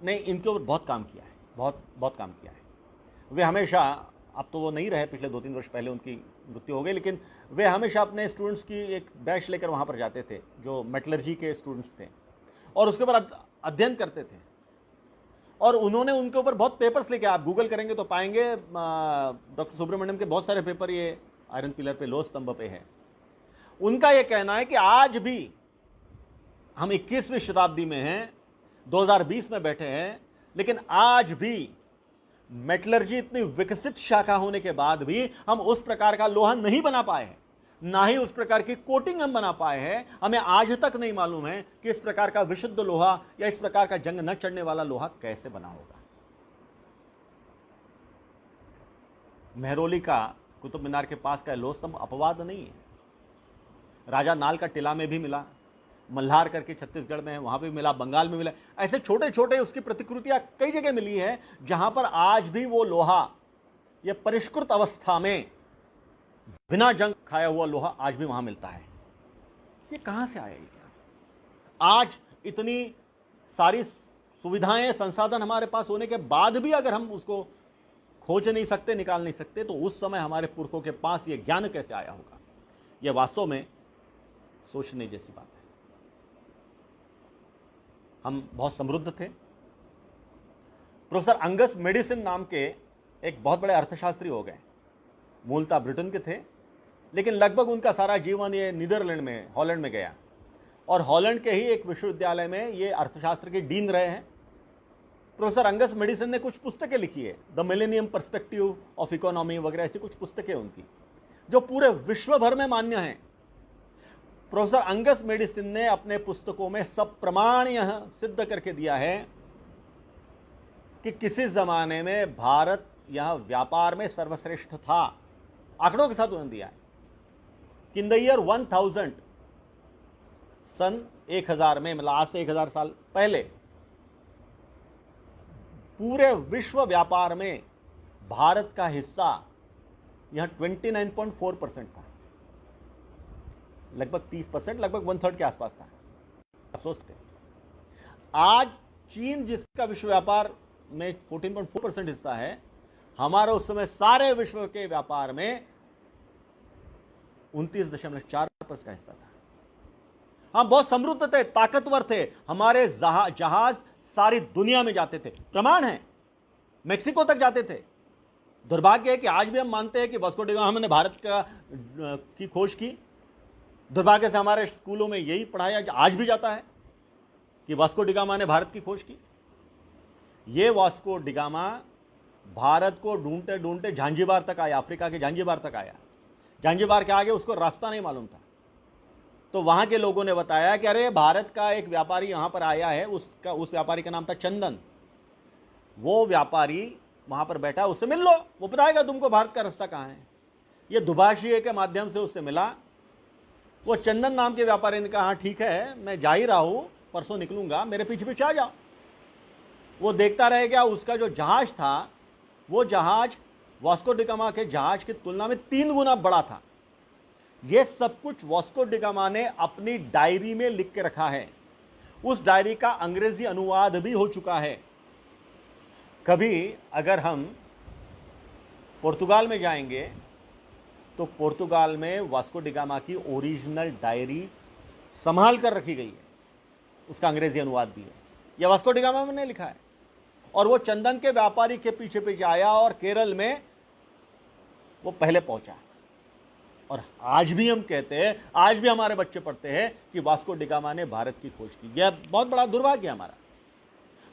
ने इनके ऊपर बहुत काम किया है, बहुत काम किया है। वे हमेशा, अब तो वो नहीं रहे, पिछले 2-3 वर्ष पहले उनकी मृत्यु हो गई, लेकिन वे हमेशा अपने स्टूडेंट्स की एक बैच लेकर वहाँ पर जाते थे, जो मेटलर्जी के स्टूडेंट्स थे, और उसके ऊपर अध्ययन करते थे। और उन्होंने उनके ऊपर बहुत पेपर्स लेके, आप गूगल करेंगे तो पाएंगे डॉक्टर सुब्रमण्यम के बहुत सारे पेपर ये आयरन पिलर पे, लोह स्तंभ पे है। उनका यह कहना है कि आज भी हम 21वीं शताब्दी में हैं, 2020 में बैठे हैं, लेकिन आज भी मेटलर्जी इतनी विकसित शाखा होने के बाद भी हम उस प्रकार का लोहा नहीं बना पाए हैं, ना ही उस प्रकार की कोटिंग हम बना पाए हैं। हमें आज तक नहीं मालूम है कि इस प्रकार का विशुद्ध लोहा या इस प्रकार का जंग न चढ़ने वाला लोहा कैसे बना होगा। मेहरौली का कुतुब मीनार के पास का लोह स्तंभ अपवाद नहीं है। राजा नाल का टिला में भी मिला, मल्हार करके छत्तीसगढ़ में है, वहां भी मिला, बंगाल में मिला। ऐसे छोटे छोटे उसकी प्रतिकृतियां कई जगह मिली है, जहां पर आज भी वो लोहा, ये परिष्कृत अवस्था में बिना जंग खाया हुआ लोहा आज भी वहां मिलता है। ये कहां से आया? ये आज इतनी सारी सुविधाएं, संसाधन हमारे पास होने के बाद भी अगर हम उसको खोज नहीं सकते, निकाल नहीं सकते, तो उस समय हमारे पुरखों के पास ये ज्ञान कैसे आया होगा? यह वास्तव में सोचने जैसी बात है। हम बहुत समृद्ध थे। प्रोफेसर अंगस मेडिसिन नाम के एक बहुत बड़े अर्थशास्त्री हो गए, मूलतः ब्रिटेन के थे, लेकिन लगभग उनका सारा जीवन ये नीदरलैंड में, हॉलैंड में गया, और हॉलैंड के ही एक विश्वविद्यालय में ये अर्थशास्त्र के डीन रहे हैं। प्रोफेसर अंगस मेडिसिन ने कुछ पुस्तकें लिखी है, the millennium perspective of economy वगैरह, ऐसी कुछ पुस्तकें उनकी, जो पूरे विश्व भर में मान्य हैं। प्रोफेसर अंगस मेडिसिन ने अपने पुस्तकों में सब प्रमाण यह सिद्ध करके दिया है कि किसी जमाने में भारत यह व्यापार में सर्वश्रेष्ठ था। आंकड़ों के साथ उन्होंने दिया है कि इन द ईयर 1000, सन 1000 में, मतलब आज से 1000 साल पहले, पूरे विश्व व्यापार में भारत का हिस्सा यहां 29.4% था, लगभग 30%, लगभग 1/3 के आसपास था। अफसोस थे। आज चीन, जिसका विश्व व्यापार में 14.4% हिस्सा है, हमारा उस समय सारे विश्व के व्यापार में 29.4% का हिस्सा था। हम बहुत समृद्ध थे, ताकतवर थे, हमारे जहाज सारी दुनिया में जाते थे, प्रमाण है, मेक्सिको तक जाते थे। दुर्भाग्य है कि आज भी हम मानते हैं कि वास्को डी गामा ने भारत की खोज की। दुर्भाग्य से हमारे स्कूलों में यही पढ़ाया आज भी जाता है कि वास्को डी गामा ने भारत की खोज की। ये वास्को डी गामा भारत को ढूंढते ढूंढते झांझीबार तक आया, अफ्रीका के झांझीबार तक आया। झांझीबार के आगे उसको रास्ता नहीं मालूम था, तो वहां के लोगों ने बताया कि अरे भारत का एक व्यापारी यहां पर आया है, उस व्यापारी का नाम था चंदन। वो व्यापारी वहां पर बैठा, उससे मिल लो, वो बताएगा तुमको भारत का रास्ता कहां है। ये दुभाषिए के माध्यम से उससे मिला। वो चंदन नाम के व्यापारी ने कहा, हाँ ठीक है, मैं जा ही रहा हूं, परसों निकलूंगा, मेरे पीछे पीछे आ जाओ। वो देखता रह गया, उसका जो जहाज था, वो जहाज वास्को डी गामा के जहाज की तुलना में 3 गुना बड़ा था। यह सब कुछ वास्को डी गामा ने अपनी डायरी में लिख के रखा है। उस डायरी का अंग्रेजी अनुवाद भी हो चुका है। कभी अगर हम पुर्तगाल में जाएंगे तो पुर्तगाल में वास्को डी गामा की ओरिजिनल डायरी संभाल कर रखी गई है, उसका अंग्रेजी अनुवाद भी है। यह वास्को डी गामा ने लिखा है। और वो चंदन के व्यापारी के पीछे पीछे आया और केरल में वो पहले पहुंचा। और आज भी हम कहते हैं, आज भी हमारे बच्चे पढ़ते हैं कि वास्को डी गामा ने भारत की खोज की। यह बहुत बड़ा दुर्भाग्य है हमारा।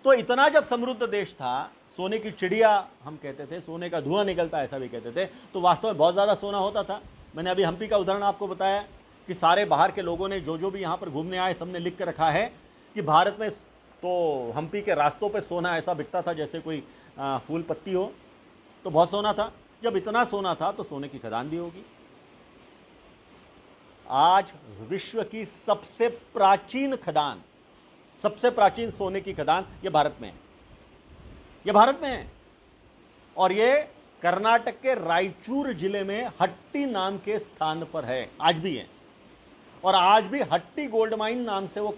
तो इतना जब समृद्ध देश था, सोने की चिड़िया हम कहते थे, सोने का धुआं निकलता ऐसा भी कहते थे, तो वास्तव में बहुत ज्यादा सोना होता था। मैंने अभी हम्पी का उदाहरण आपको बताया कि सारे बाहर के लोगों ने, जो भी यहां पर घूमने आए, सबने लिख कर रखा है कि भारत में तो हम्पी के रास्तों पे सोना ऐसा बिकता था जैसे कोई फूल पत्ती हो। तो बहुत सोना था। जब इतना सोना था तो सोने की खदान भी होगी। आज विश्व की सबसे प्राचीन खदान, सबसे प्राचीन सोने की खदान ये भारत में है। ये भारत में है। और ये कर्नाटक के रायचूर जिले में हट्टी नाम के स्थान पर है, आज भी है। और आज भी हट्टी गोल्ड माइन नाम से वो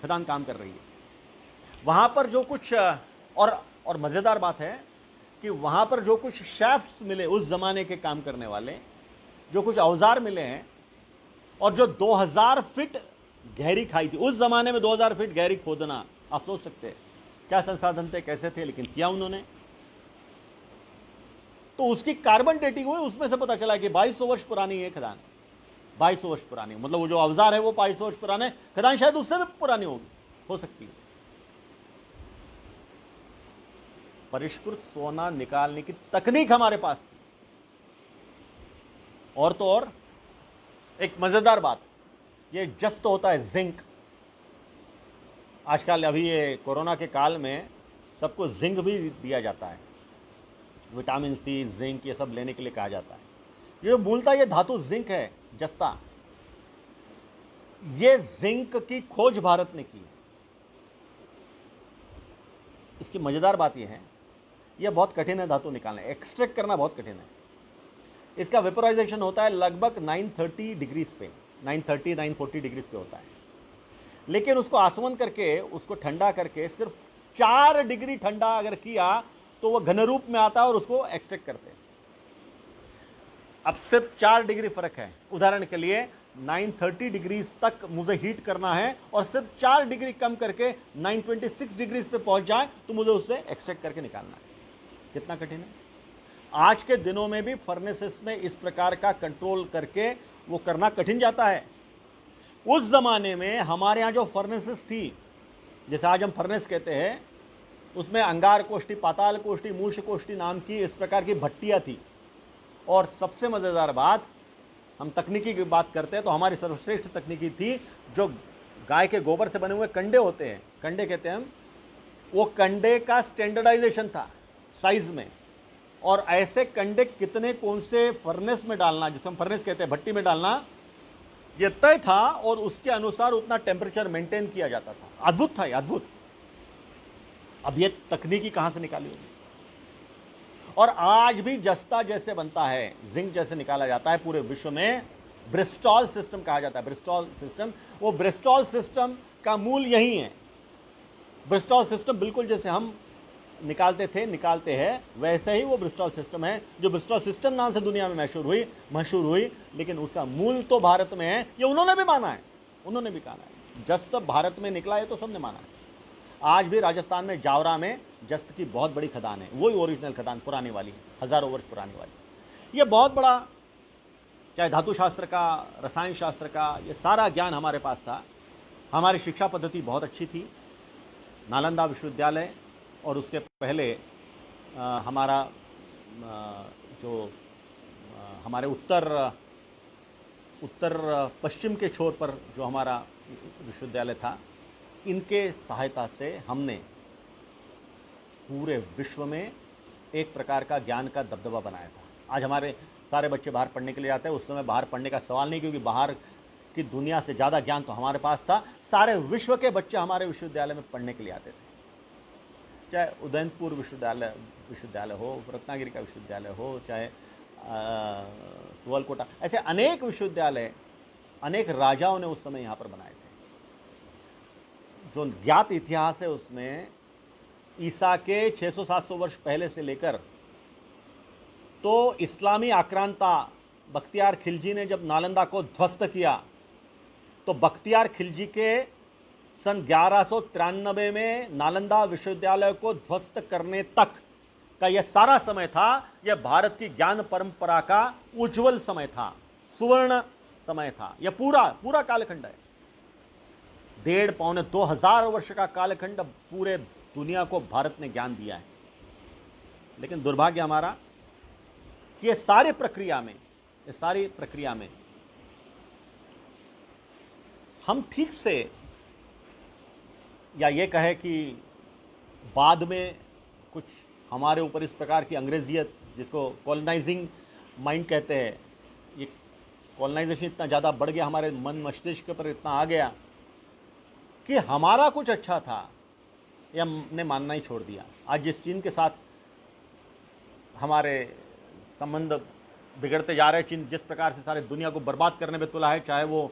खदान काम कर रही है। वहां पर जो कुछ और मजेदार बात है कि वहां पर जो कुछ शैफ्ट्स मिले उस जमाने के काम करने वाले, जो कुछ औजार मिले हैं, और जो 2000 फीट गहरी खाई थी उस जमाने में, 2000 फीट गहरी खोदना, आप सोच सकते हैं क्या संसाधन थे, कैसे थे, लेकिन किया उन्होंने। तो उसकी कार्बन डेटिंग हुई, उसमें से पता चला कि 2200 वर्ष पुरानी है खदान, 2200 वर्ष पुरानी। मतलब वो जो औजार है वो 2200 वर्ष पुराने, खदान शायद उससे भी पुरानी होगी, हो सकती है। परिष्कृत सोना निकालने की तकनीक हमारे पास थी। और तो और एक मजेदार बात, ये जस्त होता है जिंक। आजकल अभी ये कोरोना के काल में सबको जिंक भी दिया जाता है, विटामिन सी, जिंक, ये सब लेने के लिए कहा जाता है। ये जो मूलतः ये धातु जिंक है, जस्ता, ये जिंक की खोज भारत ने की है। इसकी मजेदार बात यह है, यह बहुत कठिन है धातु निकालना, एक्सट्रैक्ट करना बहुत कठिन है। इसका वेपोराइजेशन होता है लगभग 930 डिग्रीज पे, 940 डिग्रीज पे होता है। लेकिन उसको आसवन करके, उसको ठंडा करके सिर्फ 4 डिग्री ठंडा अगर किया तो वह घन रूप में आता है और उसको एक्सट्रैक्ट करते हैं। अब सिर्फ 4 डिग्री फर्क है। उदाहरण के लिए 930 डिग्रीज तक मुझे हीट करना है और सिर्फ 4 डिग्री कम करके 926 डिग्रीज पे पहुंच जाए तो मुझे उससे एक्सट्रैक्ट करके निकालना है। कितना कठिन है। आज के दिनों में भी फर्नेसेस में इस प्रकार का कंट्रोल करके वो करना कठिन जाता है। उस जमाने में हमारे यहां जो फर्नेसेस थी, जैसे आज हम फर्नेस कहते हैं, उसमें अंगार कोष्ठी, पाताल कोष्ठी, मूर्छ कोष्ठी नाम की इस प्रकार की भट्टियां थी। और सबसे मजेदार बात, हम तकनीकी की बात करते हैं तो हमारी सर्वश्रेष्ठ तकनीकी थी जो गाय के गोबर से बने हुए कंडे होते हैं, कंडे कहते हैं हम, वो कंडे का स्टैंडर्डाइजेशन था साइज में। और ऐसे कंडे कितने कौन से फर्नेस में डालना, जिसे हम फर्नेस कहते हैं, भट्टी में डालना, यह तय था और उसके अनुसार उतना टेम्परेचर मेंटेन किया जाता था। अद्भुत था, अद्भुत। अब यह तकनीकी कहां से निकाली होगी। और आज भी जस्ता जैसे बनता है, जिंक जैसे निकाला जाता है पूरे विश्व में, ब्रिस्टॉल सिस्टम कहा जाता है, ब्रिस्टॉल सिस्टम। वो ब्रिस्टॉल सिस्टम का मूल यही है। ब्रिस्टॉल सिस्टम बिल्कुल जैसे हम निकालते हैं वैसे ही वो ब्रिस्टॉल सिस्टम है, जो ब्रिस्टॉल सिस्टम नाम से दुनिया में मशहूर हुई। लेकिन उसका मूल तो भारत में है, ये उन्होंने भी माना है, उन्होंने भी कहा है। जस्त भारत में निकला है तो सबने माना है। आज भी राजस्थान में जावरा में जस्त की बहुत बड़ी खदान है, वही ओरिजिनल खदान, पुरानी वाली, हजारों वर्ष पुरानी वाली। ये बहुत बड़ा, चाहे धातु शास्त्र का, रसायन शास्त्र का, ये सारा ज्ञान हमारे पास था। हमारी शिक्षा पद्धति बहुत अच्छी थी। नालंदा विश्वविद्यालय और उसके पहले हमारा जो हमारे उत्तर पश्चिम के छोर पर जो हमारा विश्वविद्यालय था, इनके सहायता से हमने पूरे विश्व में एक प्रकार का ज्ञान का दबदबा बनाया था। आज हमारे सारे बच्चे बाहर पढ़ने के लिए जाते हैं, उस समय बाहर पढ़ने का सवाल नहीं, क्योंकि बाहर की दुनिया से ज़्यादा ज्ञान तो हमारे पास था। सारे विश्व के बच्चे हमारे विश्वविद्यालय में पढ़ने के लिए आते थे, चाहे उदयपुर विश्वविद्यालय हो, रत्नागिरी का विश्वविद्यालय हो, चाहे सुवलकोटा, ऐसे अनेक विश्वविद्यालय अनेक राजाओं ने उस समय यहाँ पर बनाए थे। जो ज्ञात इतिहास है उसमें ईसा के 600-700 वर्ष पहले से लेकर तो इस्लामी आक्रांता बख्तियार खिलजी ने जब नालंदा को ध्वस्त किया, तो बख्तियार खिलजी के सन 1193 में नालंदा विश्वविद्यालय को ध्वस्त करने तक का यह सारा समय था, यह भारत की ज्ञान परंपरा का उज्जवल समय था, सुवर्ण समय था। यह पूरा कालखंड है, 1.5-2 हजार वर्ष का कालखंड पूरे दुनिया को भारत ने ज्ञान दिया है। लेकिन दुर्भाग्य हमारा कि ये सारी प्रक्रिया में हम ठीक से, या ये कहे कि बाद में कुछ हमारे ऊपर इस प्रकार की अंग्रेजियत, जिसको कॉलोनाइजिंग माइंड कहते हैं, ये कॉलोनाइजेशन इतना ज़्यादा बढ़ गया, हमारे मन मस्तिष्क पर इतना आ गया कि हमारा कुछ अच्छा था, ये हमने मानना ही छोड़ दिया। आज जिस चीन के साथ हमारे संबंध बिगड़ते जा रहे हैं। चीन जिस प्रकार से सारे दुनिया को बर्बाद करने में तुला है, चाहे वो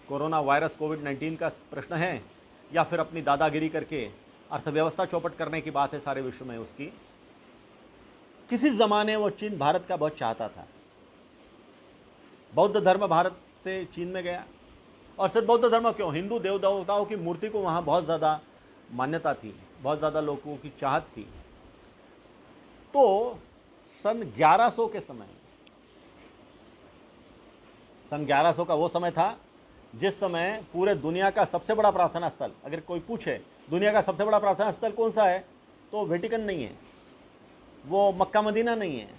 कोरोना वायरस कोविड-19 का प्रश्न है या फिर अपनी दादागिरी करके अर्थव्यवस्था चौपट करने की बात है सारे विश्व में उसकी। किसी जमाने वो चीन भारत का बहुत चाहता था। बौद्ध धर्म भारत से चीन में गया, और सिर्फ बौद्ध धर्म क्यों, हिंदू देव देवताओं की मूर्ति को वहां बहुत ज्यादा मान्यता थी, बहुत ज्यादा लोगों की चाहत थी। तो सन 1100 के समय, सन 1100 का वो समय था जिस समय पूरे दुनिया का सबसे बड़ा प्रार्थना स्थल, अगर कोई पूछे दुनिया का सबसे बड़ा प्रार्थना स्थल कौन सा है, तो वेटिकन नहीं है, वो मक्का मदीना नहीं है,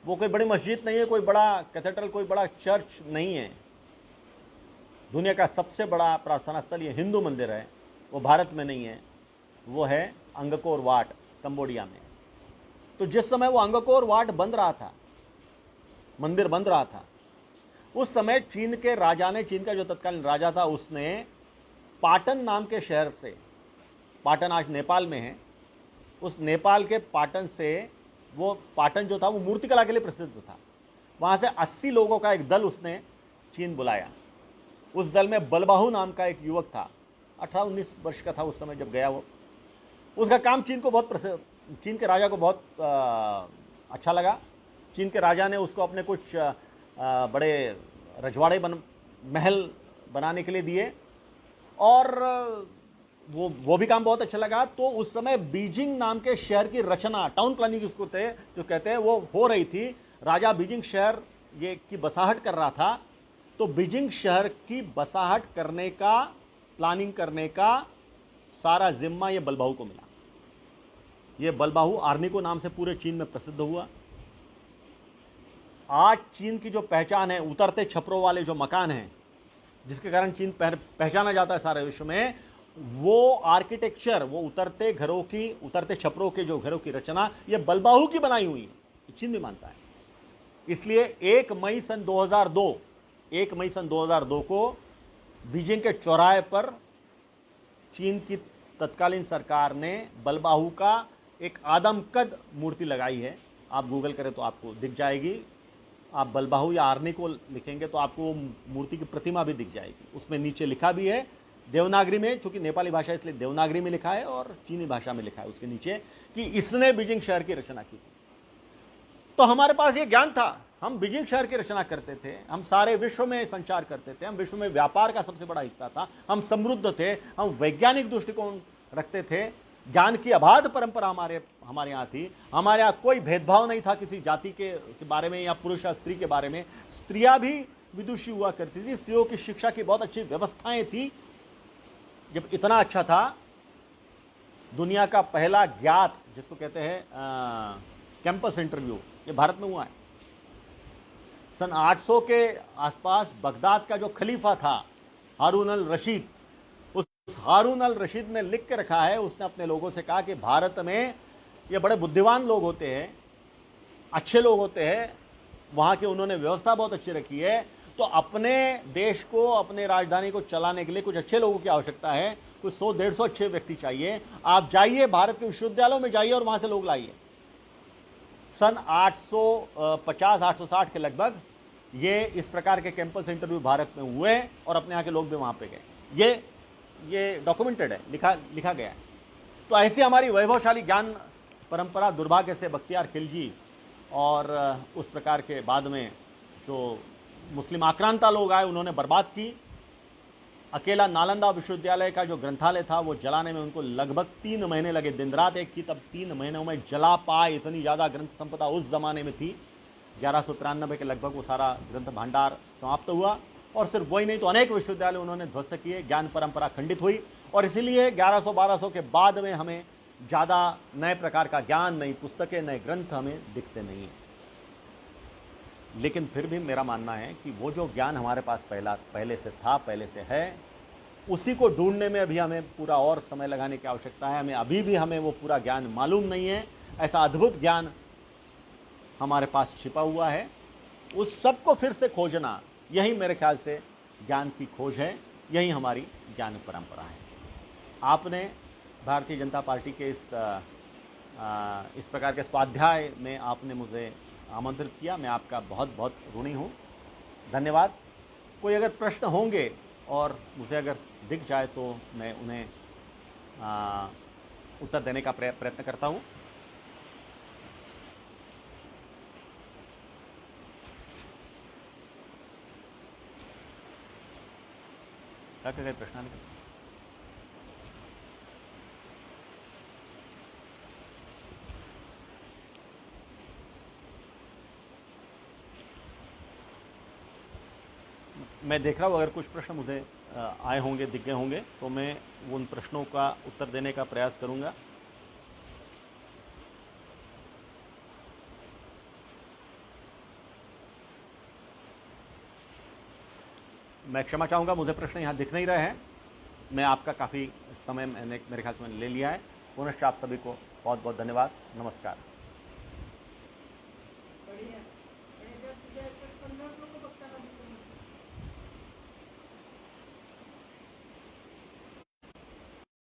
वो कोई बड़ी मस्जिद नहीं है, कोई बड़ा कैथेड्रल, कोई बड़ा चर्च नहीं है। दुनिया का सबसे बड़ा प्रार्थना स्थल ये हिंदू मंदिर है, वो भारत में नहीं है, वो है अंगकोर वाट, कंबोडिया में। तो जिस समय वो अंगकोर वाट बन रहा था, मंदिर बन रहा था, उस समय चीन के राजा ने, चीन का जो तत्कालीन राजा था, उसने पाटन नाम के शहर से, पाटन आज नेपाल में है, उस नेपाल के पाटन से, वो पाटन जो था वो मूर्तिकला के लिए प्रसिद्ध था, वहां से 80 लोगों का एक दल उसने चीन बुलाया। उस दल में बलबाहु नाम का एक युवक था, 18-19 वर्ष का था उस समय जब गया वो। उसका काम चीन को बहुत प्रसिद्ध, चीन के राजा को बहुत अच्छा लगा। चीन के राजा ने उसको अपने कुछ बड़े रजवाड़े महल बनाने के लिए दिए, और वो भी काम बहुत अच्छा लगा। तो उस समय बीजिंग नाम के शहर की रचना, टाउन प्लानिंग उसको जो कहते हैं, वो हो रही थी। राजा बीजिंग शहर ये की बसाहट कर रहा था, तो बीजिंग शहर की बसाहट करने का, प्लानिंग करने का सारा जिम्मा ये बलबाहु को मिला। ये बलबाहु आर्निको नाम से पूरे चीन में प्रसिद्ध हुआ। आज चीन की जो पहचान है, उतरते छपरों वाले जो मकान हैं, जिसके कारण चीन पहचाना जाता है सारे विश्व में, वो आर्किटेक्चर, वो उतरते घरों की, उतरते छपरों के जो घरों की रचना, ये बलबाहु की बनाई हुई है, चीन भी मानता है। इसलिए 1 मई सन 2002 को बीजिंग के चौराहे पर चीन की तत्कालीन सरकार ने बलबाहु का एक आदमकद मूर्ति लगाई है। आप गूगल करें तो आपको दिख जाएगी। आप बलबाहु या आर्निको लिखेंगे तो आपको मूर्ति की प्रतिमा भी दिख जाएगी। उसमें नीचे लिखा भी है देवनागरी में, चूंकि नेपाली भाषा इसलिए देवनागरी में लिखा है, और चीनी भाषा में लिखा है उसके नीचे कि इसने बीजिंग शहर की रचना की। तो हमारे पास ये ज्ञान था, हम बीजिंग शहर की रचना करते थे, हम सारे विश्व में संचार करते थे, हम विश्व में व्यापार का सबसे बड़ा हिस्सा था, हम समृद्ध थे, हम वैज्ञानिक दृष्टिकोण रखते थे, ज्ञान की अबाध परंपरा हमारे यहाँ थी, हमारे यहाँ कोई भेदभाव नहीं था किसी जाति के बारे में या पुरुष या स्त्री के बारे में। स्त्रियां भी विदुषी हुआ करती थी, स्त्रियों की शिक्षा की बहुत अच्छी व्यवस्थाएं थी। जब इतना अच्छा था, दुनिया का पहला ज्ञात, जिसको कहते हैं कैंपस इंटरव्यू, ये भारत में हुआ है। सन 800 के आसपास बगदाद का जो खलीफा था हारून अल रशीद, उस हारून अल रशीद ने लिख के रखा है, उसने अपने लोगों से कहा कि भारत में ये बड़े बुद्धिमान लोग होते हैं, अच्छे लोग होते हैं, वहां की उन्होंने व्यवस्था बहुत अच्छी रखी है, तो अपने देश को, अपने राजधानी को चलाने के लिए कुछ अच्छे लोगों की आवश्यकता है, कुछ 100-150 अच्छे व्यक्ति चाहिए। आप जाइए, भारत के विश्वविद्यालयों में जाइए और वहां से लोग लाइए। सन 850-860 के लगभग ये इस प्रकार के कैंपस इंटरव्यू भारत में हुए और अपने यहाँ के लोग भी वहां पे गए। ये डॉक्यूमेंटेड है, लिखा गया है। तो ऐसी हमारी वैभवशाली ज्ञान परंपरा दुर्भाग्य से बख्तियार खिलजी और उस प्रकार के बाद में जो मुस्लिम आक्रांता लोग आए, उन्होंने बर्बाद की। अकेला नालंदा विश्वविद्यालय का जो ग्रंथालय था वो जलाने में उनको लगभग 3 महीने लगे, दिन रात एक की, तब 3 महीनों में जला पाए। इतनी ज्यादा ग्रंथ संपदा उस जमाने में थी। 1193 के लगभग वो सारा ग्रंथ भांडार समाप्त हुआ। और सिर्फ वही नहीं तो अनेक विश्वविद्यालय उन्होंने ध्वस्त किए, ज्ञान परंपरा खंडित हुई। और इसीलिए 1100-1200 के बाद में हमें ज्यादा नए प्रकार का ज्ञान, नई पुस्तकें, नए ग्रंथ हमें दिखते नहीं है। लेकिन फिर भी मेरा मानना है कि वो जो ज्ञान हमारे पास पहले से था, पहले से है, उसी को ढूंढने में अभी हमें पूरा और समय लगाने की आवश्यकता है। अभी भी हमें वो पूरा ज्ञान मालूम नहीं है। ऐसा अद्भुत ज्ञान हमारे पास छिपा हुआ है, उस सब को फिर से खोजना, यही मेरे ख्याल से ज्ञान की खोज है, यही हमारी ज्ञान परंपरा है। आपने भारतीय जनता पार्टी के इस इस प्रकार के स्वाध्याय में आपने मुझे आमंत्रित किया। मैं आपका बहुत बहुत ऋणी हूँ। धन्यवाद। कोई अगर प्रश्न होंगे और मुझे अगर दिख जाए तो मैं उन्हें उत्तर देने का प्रयत्न करता हूँ। क्या क्या प्रश्न आने मैं देख रहा हूँ, अगर कुछ प्रश्न मुझे आए होंगे, दिख गए होंगे, तो मैं उन प्रश्नों का उत्तर देने का प्रयास करूंगा। मैं क्षमा चाहूँगा, मुझे प्रश्न यहाँ दिख नहीं रहे हैं। मैं आपका काफ़ी समय मैंने मेरे ख्याल से मैंने ले लिया है। पुनश्च आप सभी को बहुत बहुत धन्यवाद। नमस्कार।